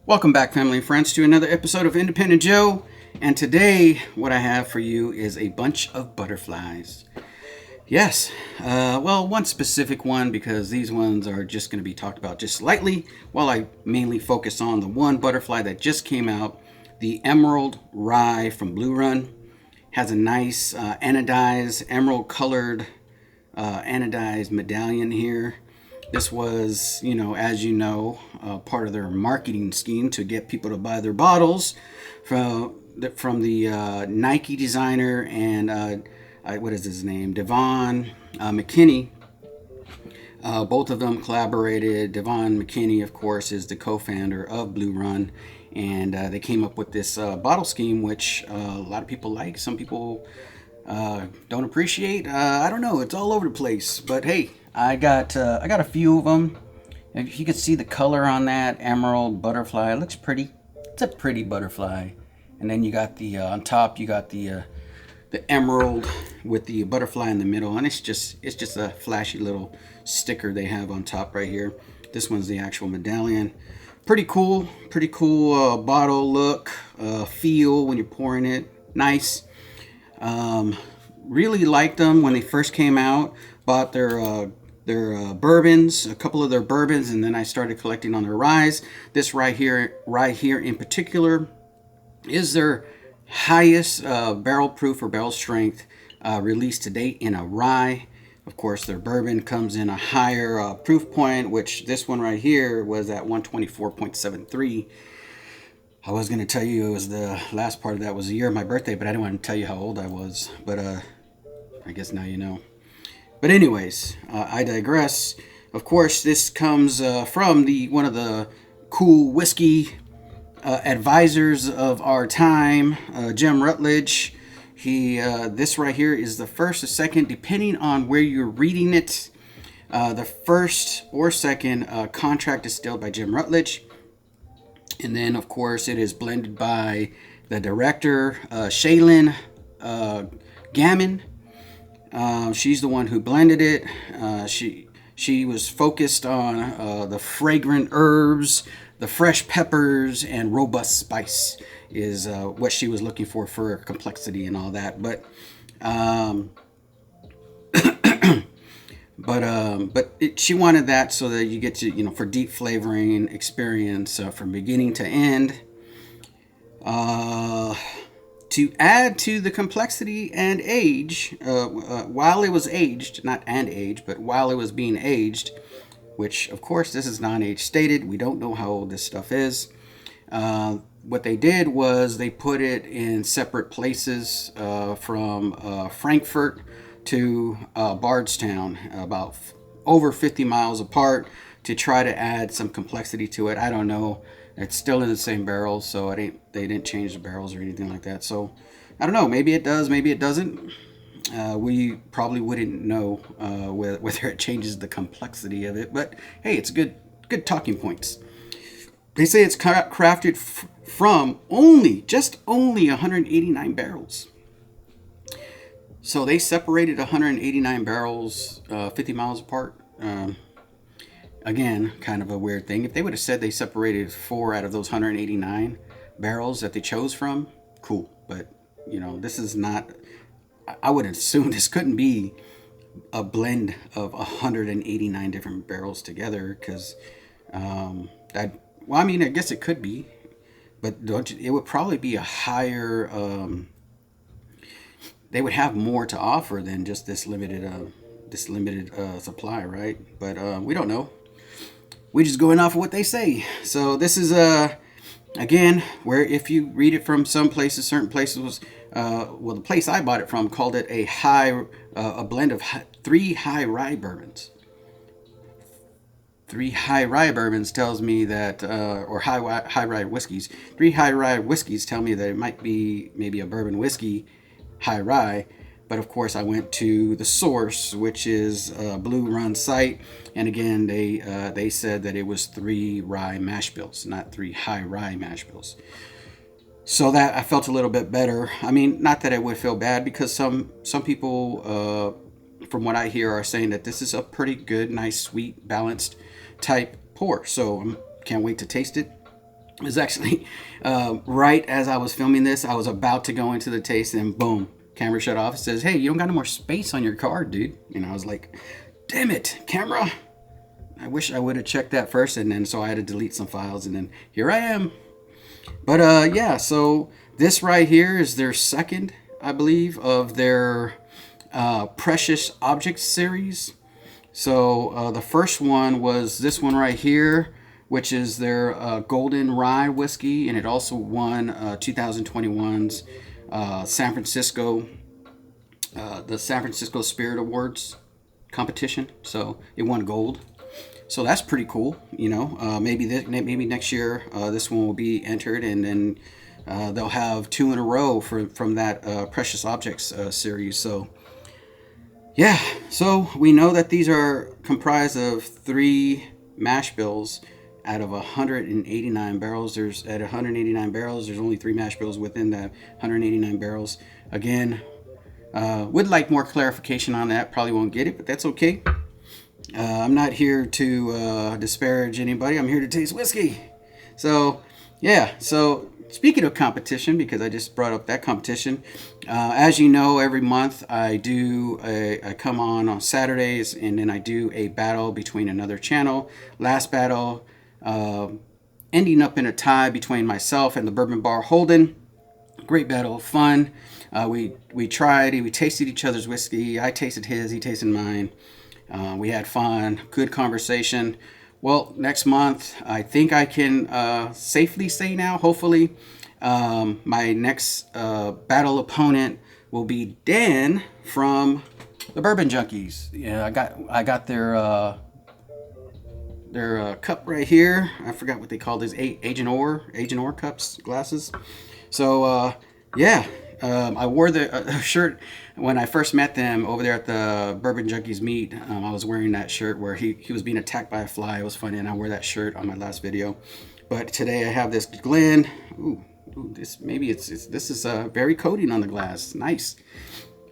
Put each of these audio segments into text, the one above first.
Welcome back, family and friends, to another episode of Independent Joe. And today, what I have for you is a bunch of butterflies. Yes, well, one specific one, because these ones are just going to be talked about just slightly, while I mainly focus on the one butterfly that just came out, the Emerald Rye from Blue Run. Has a nice anodized, emerald colored anodized medallion here. This was, as you know, part of their marketing scheme to get people to buy their bottles from the Nike designer and what is his name, Devon McKinney. Both of them collaborated. Devon McKinney, of course, is the co-founder of Blue Run, and they came up with this bottle scheme, which a lot of people like. Some people don't appreciate. I don't know. It's all over the place. But hey, I got a few of them. If you can see the color on that emerald butterfly, it looks pretty. It's a pretty butterfly. And then you got the on top. You got the emerald with the butterfly in the middle, and it's just a flashy little sticker they have on top right here. This one's the actual medallion. Pretty cool bottle look, feel when you're pouring it. Nice. Really liked them when they first came out. Bought their bourbons, a couple of their bourbons, and then I started collecting on their ryes. This right here in particular is their highest barrel proof or barrel strength released to date in a rye. Of course, their bourbon comes in a higher proof point, which this one right here was at 124.73. I was going to tell you it was the last part of that was the year of my birthday, but I didn't want to tell you how old I was. But I guess now you know. But anyways, I digress. Of course, this comes from one of the cool whiskey advisors of our time, Jim Rutledge. This right here is the first or second, depending on where you're reading it. The first or second contract distilled by Jim Rutledge. And then, of course, it is blended by the director, Shaylin Gammon. She's the one who blended it. She was focused on the fragrant herbs, the fresh peppers, and robust spice is what she was looking for complexity and all that. She wanted that so that you get to, for deep flavoring experience from beginning to end. To add to the complexity and age, while it was aged, not and age, but while it was being aged, which of course this is non-age stated. We don't know how old this stuff is. What they did was they put it in separate places from Frankfurt to Bardstown, about over 50 miles apart, to try to add some complexity to it. I don't know. It's still in the same barrels, so they didn't change the barrels or anything like that. So I don't know. Maybe it does. Maybe it doesn't. We probably wouldn't know whether it changes the complexity of it. But hey, it's good talking points. They say it's crafted from just only 189 barrels. So they separated 189 barrels 50 miles apart. Again, kind of a weird thing. If they would have said they separated 4 out of those 189 barrels that they chose from, cool. But, this is not... I would assume this couldn't be a blend of 189 different barrels together, because I guess it could be, but it would probably be a higher... they would have more to offer than just this limited supply, right? But we don't know. We're just going off of what they say. So this is again, where if you read it from some places, certain places was the place I bought it from called it a blend of 3 high rye bourbons. 3 high rye bourbons tells me that, or high rye whiskeys. 3 high rye whiskeys tell me that it might be maybe a bourbon whiskey high rye. But of course, I went to the source, which is Blue Run site, and again, they said that it was 3 rye mash bills, not 3 high rye mash bills. So that I felt a little bit better. I mean, not that I would feel bad, because some people, from what I hear, are saying that this is a pretty good, nice, sweet, balanced type pour. So I can't wait to taste it. It was actually right as I was filming this, I was about to go into the taste, and boom, camera shut off. It says, "Hey, you don't got no more space on your card, dude." And I was like, "Damn it, camera! I wish I would have checked that first." And then so I had to delete some files, and then here I am. But yeah, so this right here is their second, I believe, of their Precious Objects series. So the first one was this one right here, which is their Golden Rye whiskey, and it also won 2021's San Francisco, the San Francisco Spirit Awards competition. So it won gold. So that's pretty cool. You know, maybe next year this one will be entered, and then they'll have 2 in a row from that Precious Objects series. So yeah, so we know that these are comprised of 3 mash bills out of 189 barrels. There's at 189 barrels, there's only 3 mash bills within that 189 barrels. Again, would like more clarification on that. Probably won't get it, but that's okay. I'm not here to disparage anybody. I'm here to taste whiskey. So yeah, so speaking of competition, because I just brought up that competition, as you know, every month I come on Saturdays, and then I do a battle between another channel. Last battle ending up in a tie between myself and the Bourbon Bar Holden. Great battle, fun. We tasted each other's whiskey. I tasted his, he tasted mine. We had fun, good conversation. Well, next month, I think I can safely say now, hopefully, my next battle opponent will be Dan from the Bourbon Junkies. Yeah, I got their cup right here. I forgot what they call these, Agent Or cups, glasses. So yeah, I wore the shirt when I first met them over there at the Bourbon Junkies meet. I was wearing that shirt where he was being attacked by a fly. It was funny, and I wore that shirt on my last video. But today I have this Glen. Ooh, this is very coating on the glass. Nice.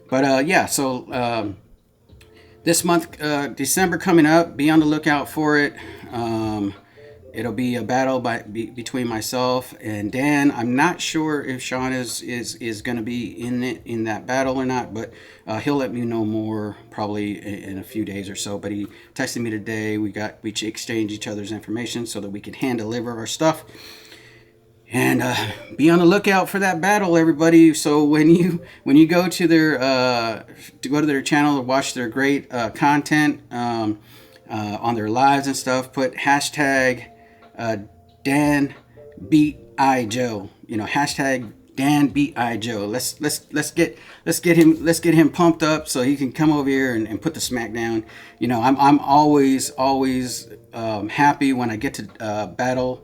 But yeah, so this month, December coming up, be on the lookout for it. It'll be a battle between myself and Dan. I'm not sure if Sean is going to be in that battle or not, but he'll let me know more probably in a few days or so. But he texted me today. We exchanged each other's information so that we can hand deliver our stuff. And be on the lookout for that battle, everybody. So when you go to their channel to watch their great content on their lives and stuff, put hashtag Dan beat I Joe. You know, hashtag Dan beat I Joe. Let's get him pumped up so he can come over here and put the smack down. You know, I'm always happy when I get to battle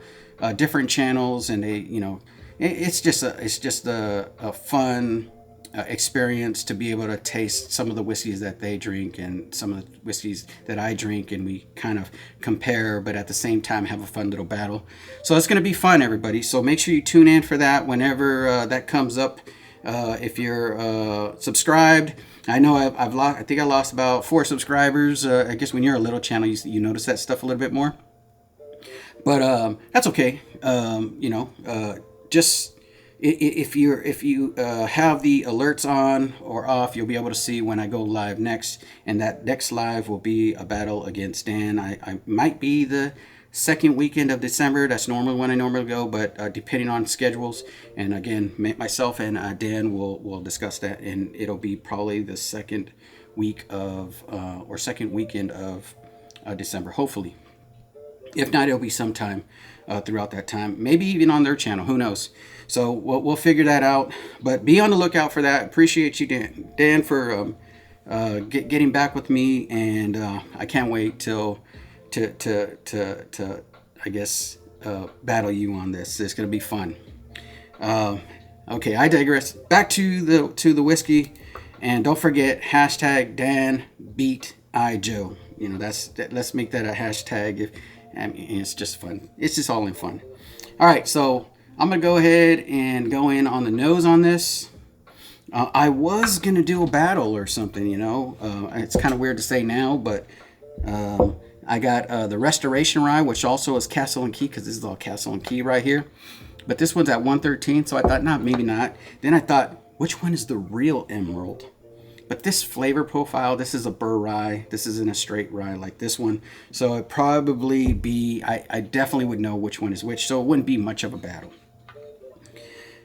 different channels, and they, you know, it's just a fun experience to be able to taste some of the whiskeys that they drink and some of the whiskeys that I drink, and we kind of compare, but at the same time have a fun little battle. So it's going to be fun, everybody. So make sure you tune in for that whenever that comes up. If you're subscribed, I know I think I lost about 4 subscribers. I guess when you're a little channel, you notice that stuff a little bit more. But that's okay. You know, just if you have the alerts on or off, you'll be able to see when I go live next. And that next live will be a battle against Dan. I might be the second weekend of December. That's normally when I normally go, but depending on schedules. And again, myself and Dan will discuss that, and it'll be probably the second week of or second weekend of December, hopefully. If not, it'll be sometime throughout that time. Maybe even on their channel. Who knows? So we'll figure that out. But be on the lookout for that. Appreciate you, Dan, for getting back with me. And I can't wait to I guess battle you on this. It's going to be fun. Okay, I digress. Back to the whiskey. And don't forget, hashtag Dan beat I Joe. You know, let's make that a hashtag. I mean, it's just fun. It's just all in fun. All right, so I'm going to go ahead and go in on the nose on this. I was going to do a battle or something, you know. It's kind of weird to say now, but I I got the Restoration Rye, which also is Castle and Key, because this is all Castle and Key right here. But this one's at 113, so I thought, nah, maybe not. Then I thought, which one is the real Emerald? But this flavor profile, this is a burr rye. This isn't a straight rye like this one. So it'd probably be, I definitely would know which one is which. So it wouldn't be much of a battle.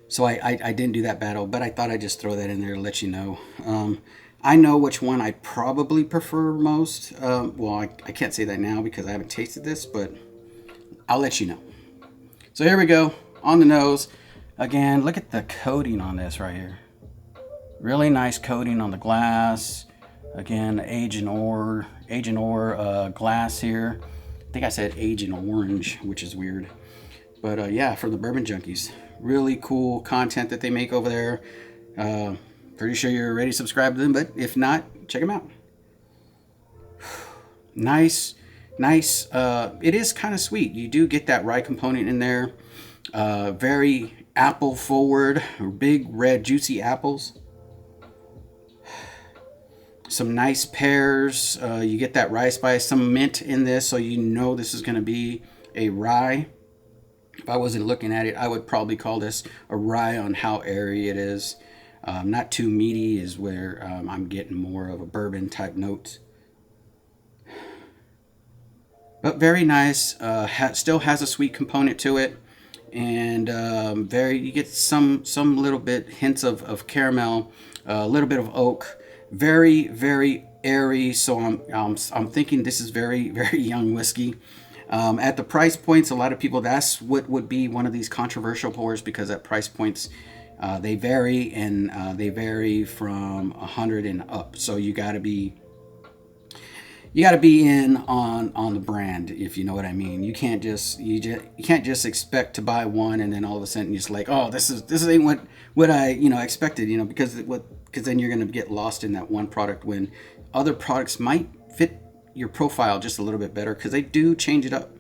So I didn't do that battle, but I thought I'd just throw that in there to let you know. I know which one I probably prefer most. Well, I can't say that now because I haven't tasted this, but I'll let you know. So here we go, on the nose. Again, look at the coating on this right here. Really nice coating on the glass. Again, Agent Ore glass here. I think I said Agent Orange, which is weird. But yeah, for the bourbon junkies. Really cool content that they make over there. Pretty sure you're already subscribed to them, but if not, check them out. Nice. It is kind of sweet. You do get that rye component in there. Very apple forward, big red juicy apples. Some nice pears. You get that rye spice, some mint in this, so you know this is going to be a rye. If I wasn't looking at it, I would probably call this a rye on how airy it is. Not too meaty is where I'm getting more of a bourbon type note. But very nice. Still has a sweet component to it, and you get some little bit hints of caramel, a little bit of oak. Very airy. So I'm thinking this is very young whiskey. At the price points, a lot of people, that's what would be one of these controversial pours, because at price points they vary, and they vary from 100 and up. So you got to be in on the brand, if you know what I mean. You can't just expect to buy one and then all of a sudden you're just like, oh, this ain't what I expected, because then you're gonna get lost in that one product when other products might fit your profile just a little bit better, because they do change it up.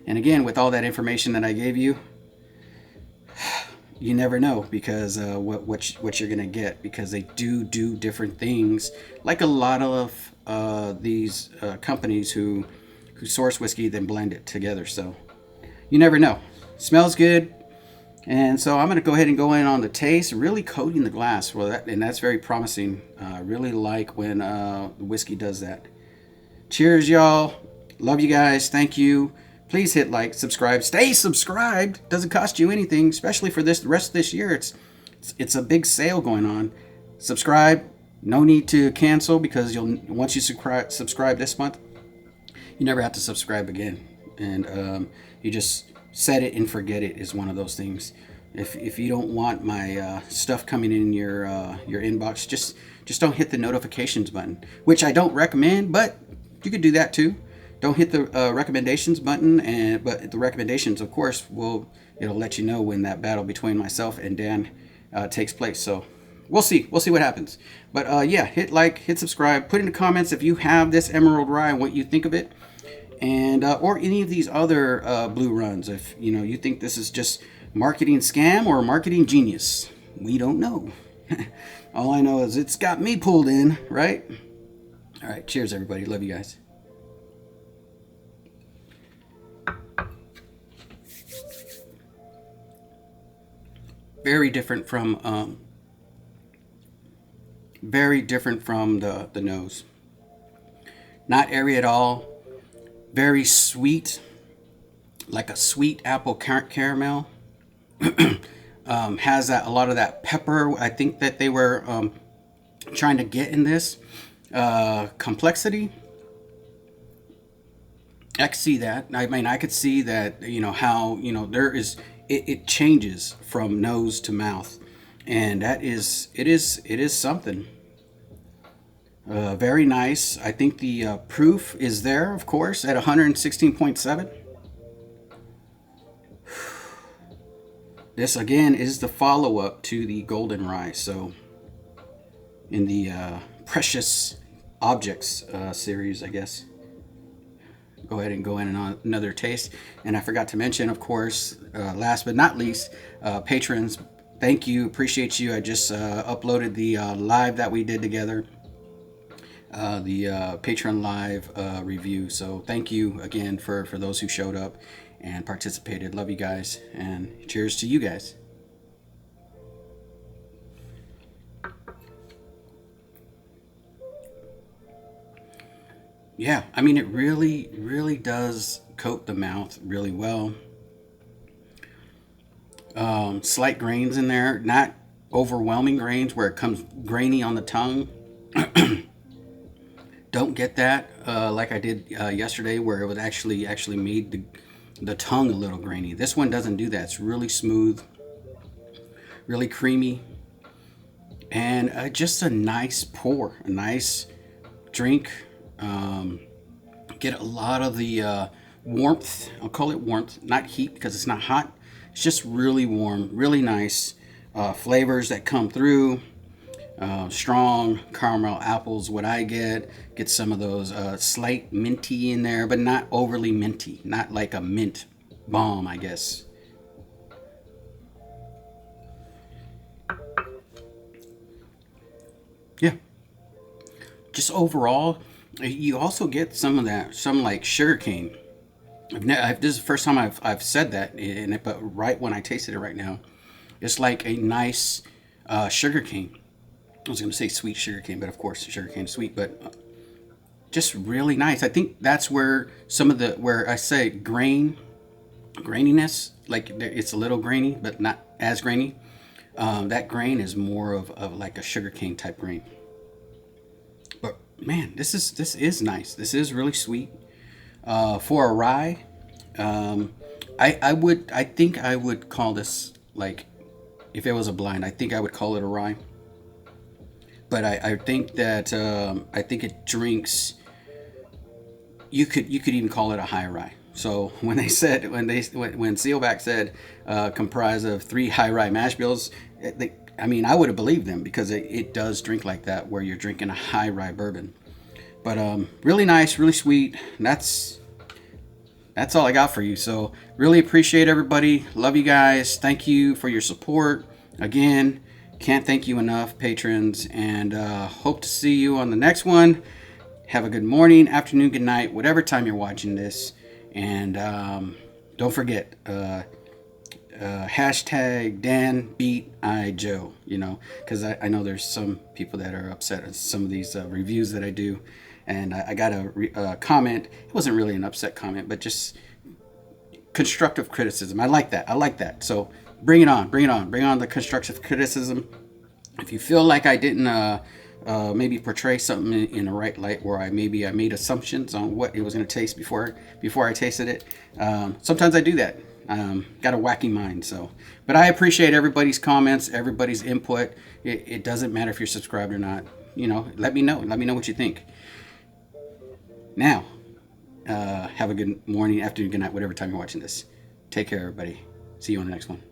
And again, with all that information that I gave you, you never know, because what you're gonna get, because they do different things, like a lot of these companies who source whiskey then blend it together. So you never know. Smells good. And so I'm going to go ahead and go in on the taste, really coating the glass. Well, that's very promising. I really like when the whiskey does that. Cheers, y'all. Love you guys. Thank you. Please hit like, subscribe. Stay subscribed. Doesn't cost you anything, especially for the rest of this year. It's a big sale going on. Subscribe. No need to cancel, because once you subscribe this month, you never have to subscribe again. And you just set it and forget it is one of those things. If you don't want my stuff coming in your inbox, just don't hit the notifications button, which I don't recommend, but you could do that too. Don't hit the recommendations button, but the recommendations, of course, it'll let you know when that battle between myself and Dan takes place. So we'll see what happens. But yeah, hit like, hit subscribe, put in the comments if you have this Emerald Rye and what you think of it. And or any of these other blue runs, if you think this is just marketing scam or marketing genius. We don't know. All I know is it's got me pulled in, right? All right, cheers everybody. Love you guys. Very different from the nose. Not airy at all. Very sweet, like a sweet apple caramel. Has a lot of that pepper, I think, that they were trying to get in this. Complexity. I could see that. I mean, I could see that, how, there is, it changes from nose to mouth. And it is something. Very nice. I think the proof is there, of course, at 116.7. This again is the follow-up to the Golden Rye. So in the Precious Objects series, I guess. Go ahead and go in on another taste. And I forgot to mention, of course, last but not least, patrons. Thank you. Appreciate you. I just uploaded the live that we did together. the Patreon Live review. So thank you again for those who showed up and participated. Love you guys, and cheers to you guys. Yeah, I mean, it really, really does coat the mouth really well. Slight grains in there, not overwhelming grains where it comes grainy on the tongue. Don't get that like I did yesterday, where it was actually made the tongue a little grainy. This one doesn't do that. It's really smooth, really creamy, and just a nice pour, a nice drink. Um, get a lot of the warmth. I'll call it warmth, not heat because it's not hot. It's just really warm, really nice flavors that come through. Strong caramel apples, what I get some of those slight minty in there, but not overly minty, not like a mint bomb, I guess. Yeah, just overall, you also get some of that, some like sugar cane. This is the first time I've said that, but right when I tasted it right now, it's like a nice sugar cane. I was going to say sweet sugar cane, but of course sugar cane is sweet, but just really nice. I think that's where some of the, where I say graininess, like it's a little grainy, but not as grainy. That grain is more of like a sugar cane type grain. But man, this is nice. This is really sweet. For a rye, I think I would call this like, if it was a blind, I think I would call it a rye. But I think that I think it drinks. You could even call it a high rye. So when they said when Sealback said comprised of 3 high rye mash bills, I mean, I would have believed them because it does drink like that, where you're drinking a high rye bourbon. But really nice, really sweet. That's all I got for you. So really appreciate everybody. Love you guys. Thank you for your support. Again, can't thank you enough, patrons. And hope to see you on the next one. Have a good morning, afternoon, good night, whatever time you're watching this. And don't forget, hashtag Dan Beat I Joe, because I know there's some people that are upset at some of these reviews that I do. And I got a comment. It wasn't really an upset comment, but just constructive criticism. I like that. I like that. So bring it on. Bring it on. Bring on the constructive criticism. If you feel like I didn't maybe portray something in the right light, where I made assumptions on what it was going to taste before I tasted it. Sometimes I do that. Got a wacky mind. So, but I appreciate everybody's comments, everybody's input. It doesn't matter if you're subscribed or not. Let me know. Let me know what you think. Now, have a good morning, afternoon, good night, whatever time you're watching this. Take care, everybody. See you on the next one.